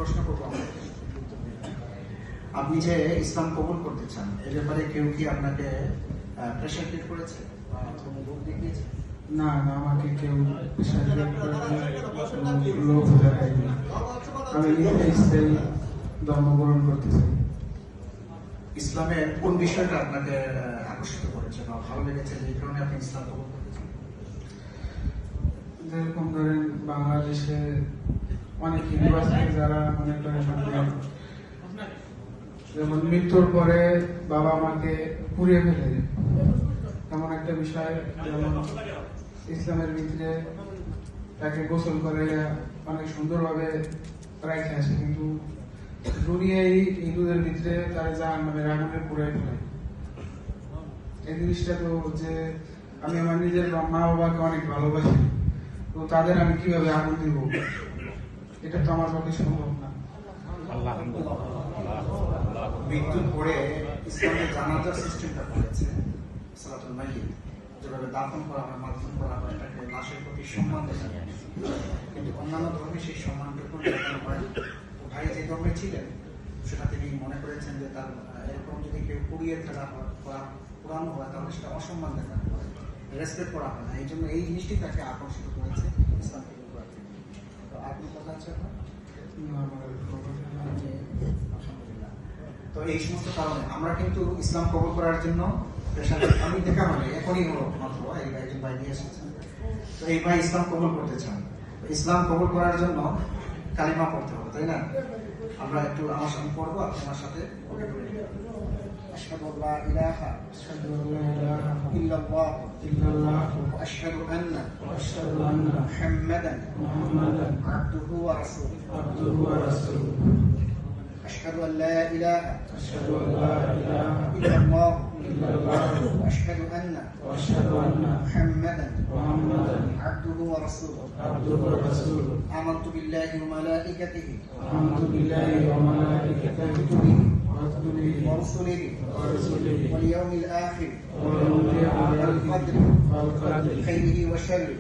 প্রশ্ন করবো আপনি যে ইসলাম কবুল করতে চান এ ব্যাপারে কেউ কি আপনাকে প্রেশার ক্রিয়েট করেছে বা কোনো লোক দেখিয়েছে? না না, আমাকে কেউ প্রেশার ক্রিয়েট করেনি, লোভ দেখায়নি। আমি নিজে ইসলাম ধর্ম গ্রহণ করতে চাই। ইসলামের কোন বিষয়টা আপনাকে আকর্ষিত করেছে বা ভালো লেগেছে যে কারণে আপনি ইসলাম কবুল করতে চান? যেরকম ধরেন বাংলাদেশে অনেক ইউনিভার্সিটি যারা মনে করেন যেমন মৃত্যুর পরে বাবা মাকে পুড়িয়ে ফেলে, এমন একটা বিষয়। যেমন ইসলামের ভিতরে তাকে গোসল করে অনেক সুন্দরভাবে রাখে আসে, কিন্তু দুনিয়ায় হিন্দুদের ভিতরে তারা জাহান্নামের আগুনে পুড়ে ফেলে। এই জিনিসটা তো যে আমি আমার নিজের মা বাবাকে অনেক ভালোবাসি, তো তাদের আমি কিভাবে আগুন দিব, এটা তো আমার পক্ষে সম্ভব না। মৃত্যুর পরে ইসলামের জানাজার সিস্টেমটা করেছে সালাতুল মাইয়িত, যেভাবে দাফন করা হয়, মাদফন করা হয়, এটাকে লাশের প্রতি সম্মান দেখা যায়। কিন্তু অন্যান্য ধর্মে সেই সম্মানটুকু দেখানো হয়। ভাই যে ধর্মে ছিলেন সেটা তিনি মনে করেছেন যে তার এরকম যদি কেউ পুড়িয়ে ফেলা হয় বা পুরানো হয় তাহলে সেটা অসম্মান দেখানো হয়, রেসপেক্ট করা হয় না। এই জন্য এই জিনিসটি তাকে আকর্ষিত করেছে ইসলাম কবুল করার জন্য। তো আপনি কথা আছে আপনার? আলহামদুলিল্লাহ। তো এই সমস্ত কারণে আমরা কিন্তু ইসলাম কবুল করার জন্য আমি দেখা হয় এখনই হলো মাত্র একজন ভাই নিয়ে এসেছেন। তো এই ভাই ইসলাম কবুল করতে চান। ইসলাম কবুল করার জন্য কালিমা পড়তে হবে, তাই না? আমরা একটু আমার সাথে পড়বো, আপনি আমার সাথে আশহাদু আল্লা ইলাহা ইল্লাল্লাহ ওয়া আশহাদু আন্না মুহাম্মাদান আবদুহু ওয়া রাসূলুহু। أشهد أن لا إله إلا الله وأشهد أن محمدا عبده ورسوله. آمنت بالله وملائكته وكتبه ورسله واليوم الآخر والقدر خيره وشره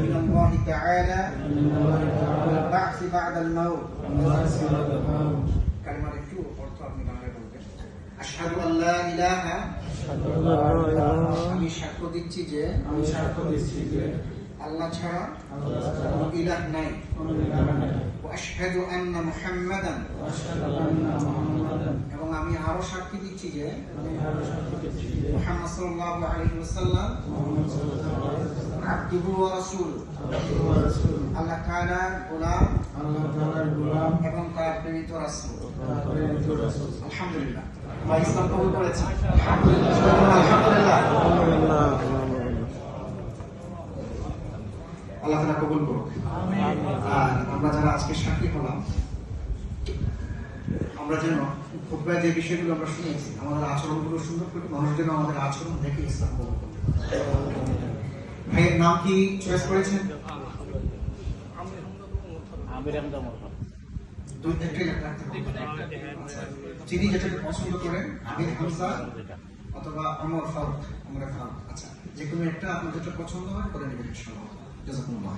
من الله تعالى والبعث بعد الموت. কালিমার একটু অর্থ আপনি বাংলায় বলবেন। আশহাদু আল্লা ইলাহা, আমি সাক্ষ্য দিচ্ছি যে আল্লাহ ছাড়া কোনো ইলাহ নাই। ওয়া আশহাদু আন্না মুহাম্মাদান, এবং আমি আরো সাক্ষী দিচ্ছি যে মুহাম্মদ সাল্লাল্লাহু আলাইহি ওয়াসাল্লাম আবদুহু ওয়া রাসূলুহু, আল্লাহ তাআলার গোলাম এবং তার প্রেরিত রাসূল। আলহামদুলিল্লাহ। ভাই ইসলাম কবুল করেছেন, আলহামদুলিল্লাহ। আল্লাহ তাআলা কবুল করুক। আর আমরা যারা আজকে সাক্ষী হলাম, আমরা যেন খুতবায় যে বিষয়গুলো আমরা শুনেছি আমাদের আচরণগুলো সুন্দর করে মানুষ যেন আমাদের আচরণ দেখে ইসলাম কবুল করতে পারে। ভাইয়ের নাম কি চয়েস করেছেন? যিনি যেটাকে পছন্দ করেন, আমির হামজা অথবা আমর ফারুক, আমরা ফারুক। আচ্ছা, যে কোনো একটা আপনার যেটা পছন্দ হয় করে নেবেন ইনশাআল্লাহ। জাযাকুমুল্লাহ।